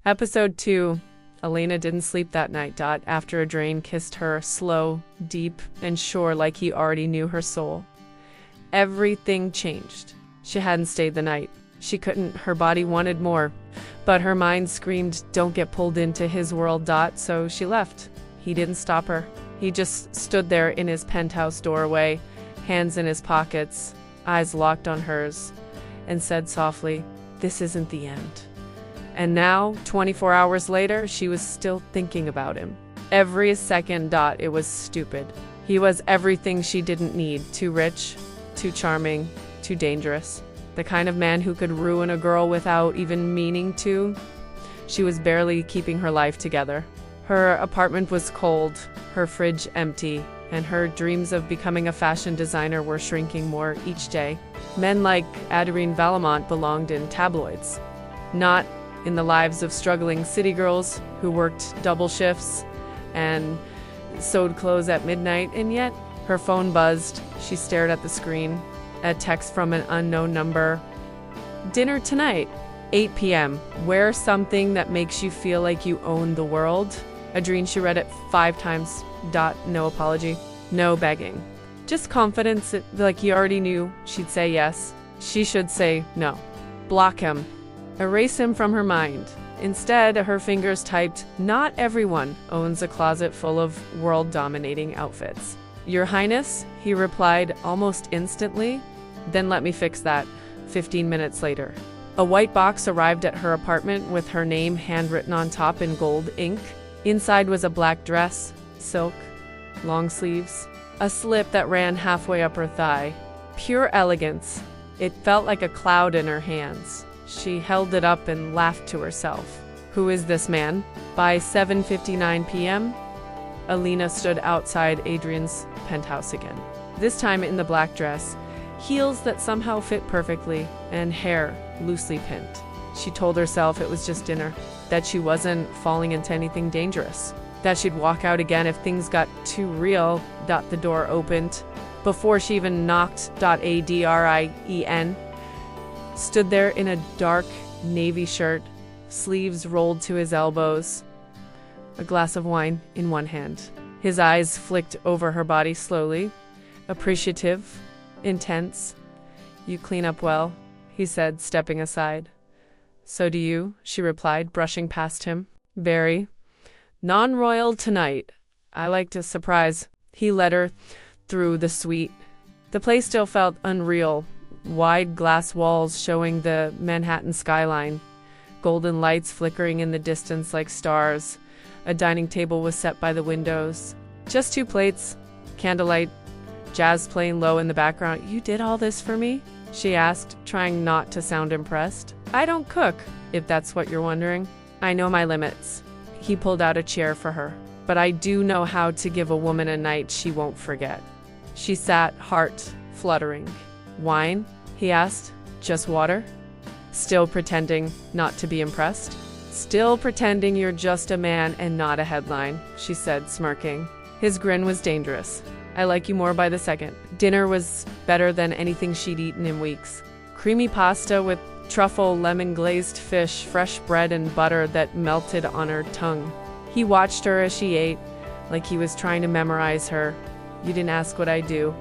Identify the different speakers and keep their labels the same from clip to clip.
Speaker 1: Episode 2. Elena didn't sleep that night, after Adrien kissed her slow, deep, and sure like he already knew her soul. Everything changed. She hadn't stayed the night. She couldn't. Her body wanted more. But her mind screamed, don't get pulled into his world, so she left. He didn't stop her. He just stood there in his penthouse doorway, hands in his pockets, eyes locked on hers, and said softly, this isn't the end. And now, 24 hours later, she was still thinking about him. Every second, it was stupid. He was everything she didn't need. Too rich, too charming, too dangerous. The kind of man who could ruin a girl without even meaning to. She was barely keeping her life together. Her apartment was cold, her fridge empty, and her dreams of becoming a fashion designer were shrinking more each day. Men like Adrien belonged in tabloids, not in the lives of struggling city girls who worked double shifts and sewed clothes at midnight. And yet, her phone buzzed. She stared at the screen. A text from an unknown number. Dinner tonight, 8 p.m. Wear something that makes you feel like you own the world. Adrien, she read it 5 times. No apology, no begging. Just confidence, like he already knew she'd say yes. She should say no. Block him. Erase him from her mind. Instead, her fingers typed, not everyone owns a closet full of world-dominating outfits. Your Highness, he replied almost instantly. Then let me fix that. 15 minutes later. A white box arrived at her apartment with her name handwritten on top in gold ink. Inside was a black dress, silk, long sleeves, a slip that ran halfway up her thigh. Pure elegance. It felt like a cloud in her hands. She held it up and laughed to herself. Who is this man? By 7:59 p.m., Elena stood outside Adrien's penthouse again. This time in the black dress, heels that somehow fit perfectly, and hair loosely pinned. She told herself it was just dinner, that she wasn't falling into anything dangerous, that she'd walk out again if things got too real. The door opened. Before she even knocked, Adrien stood there in a dark navy shirt, sleeves rolled to his elbows, a glass of wine in one hand. His eyes flicked over her body slowly, appreciative, intense. You clean up well, he said, stepping aside. So do you, she replied, brushing past him. Very. Non-royal tonight. I like to surprise. He led her through the suite. The place still felt unreal. Wide glass walls showing the Manhattan skyline. Golden lights flickering in the distance like stars. A dining table was set by the windows. Just 2 plates, candlelight, jazz playing low in the background. You did all this for me? She asked, trying not to sound impressed. I don't cook, if that's what you're wondering. I know my limits. He pulled out a chair for her. But I do know how to give a woman a night she won't forget. She sat, heart fluttering. Wine? He asked. Just water? Still pretending not to be impressed? Still pretending you're just a man and not a headline, she said, smirking. His grin was dangerous. I like you more by the second. Dinner was better than anything she'd eaten in weeks. Creamy pasta with truffle, lemon-glazed fish, fresh bread and butter that melted on her tongue. He watched her as she ate, like he was trying to memorize her. You didn't ask what I do,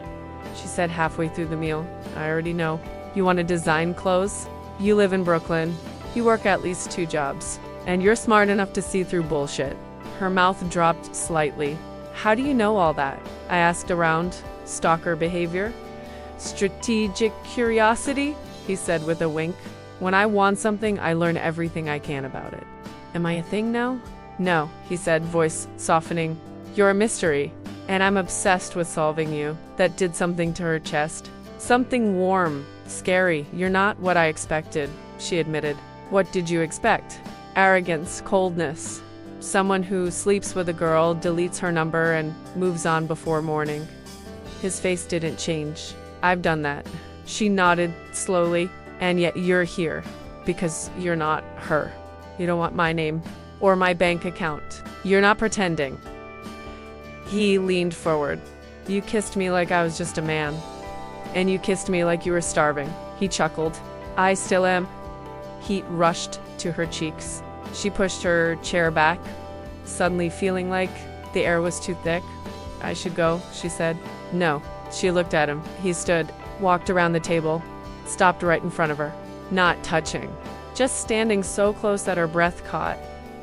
Speaker 1: she said halfway through the meal. I already know. You want to design clothes? You live in Brooklyn. You work at least 2 jobs. And you're smart enough to see through bullshit. Her mouth dropped slightly. How do you know all that? I asked around. Stalker behavior? Strategic curiosity? He said with a wink. When I want something, I learn everything I can about it. Am I a thing now? No, he said, voice softening. You're a mystery, and I'm obsessed with solving you. That did something to her chest. Something warm, scary. You're not what I expected, she admitted. What did you expect? Arrogance, coldness. Someone who sleeps with a girl, deletes her number, and moves on before morning. His face didn't change. I've done that. She nodded slowly. And yet you're here because you're not her. You don't want my name or my bank account. You're not pretending. He leaned forward. You kissed me like I was just a man. And you kissed me like you were starving. He chuckled. I still am. Heat rushed to her cheeks. She pushed her chair back, suddenly feeling like the air was too thick. I should go, she said. No. She looked at him. He stood, walked around the table, stopped right in front of her. Not touching. Just standing so close that her breath caught.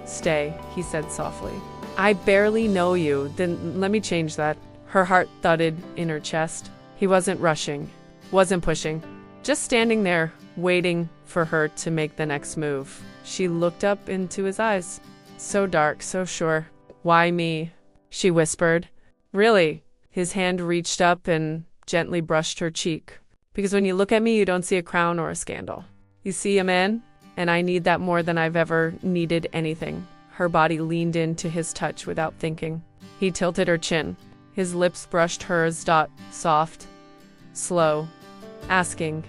Speaker 1: Stay, he said softly. I barely know you. Then let me change that. Her heart thudded in her chest. He wasn't rushing, wasn't pushing. Just standing there, waiting for her to make the next move. She looked up into his eyes. So dark, so sure. Why me? She whispered. Really? His hand reached up and gently brushed her cheek. Because when you look at me, you don't see a crown or a scandal. You see a man, and I need that more than I've ever needed anything. Her body leaned into his touch without thinking. He tilted her chin. His lips brushed hers, soft, slow, asking.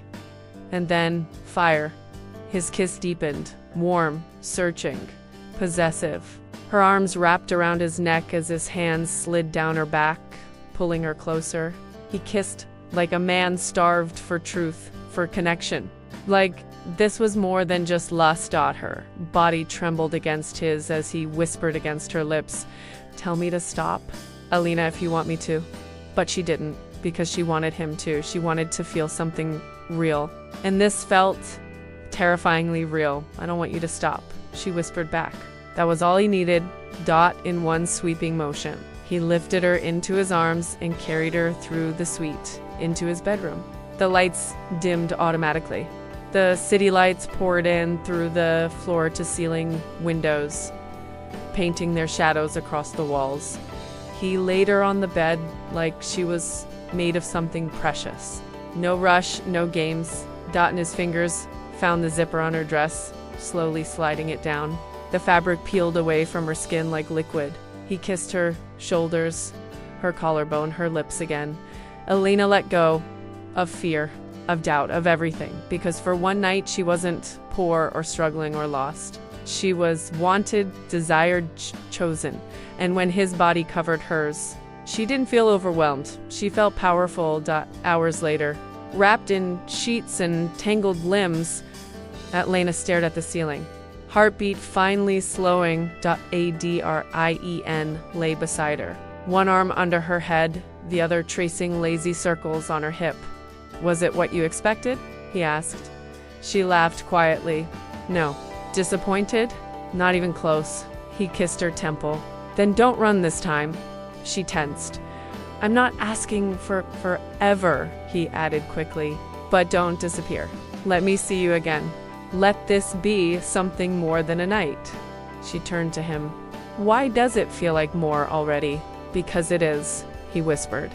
Speaker 1: And then, fire. His kiss deepened, warm, searching, possessive. Her arms wrapped around his neck as his hands slid down her back, pulling her closer. He kissed like a man starved for truth, for connection. Like this was more than just lust. Her body trembled against his as he whispered against her lips, "Tell me to stop, Elena, if you want me to." But she didn't, because she wanted him to. She wanted to feel something real. And this felt terrifyingly real. "I don't want you to stop," she whispered back. That was all he needed, in one sweeping motion. He lifted her into his arms and carried her through the suite, into his bedroom. The lights dimmed automatically. The city lights poured in through the floor-to-ceiling windows, painting their shadows across the walls. He laid her on the bed like she was made of something precious. No rush, no games. And his fingers found the zipper on her dress, slowly sliding it down. The fabric peeled away from her skin like liquid. He kissed her shoulders, her collarbone, her lips again. Elena let go of fear, of doubt, of everything, because for one night she wasn't poor or struggling or lost. She was wanted, desired, chosen. And when his body covered hers, she didn't feel overwhelmed. She felt powerful. Hours later, wrapped in sheets and tangled limbs, Elena stared at the ceiling. Heartbeat finally slowing. Adrien lay beside her, one arm under her head, the other tracing lazy circles on her hip. "Was it what you expected?" he asked. She laughed quietly. "No." "Disappointed?" "Not even close." He kissed her temple. "Then don't run this time." She tensed. "I'm not asking for forever," he added quickly. "But don't disappear. Let me see you again. Let this be something more than a night." She turned to him. "Why does it feel like more already?" "Because it is," he whispered.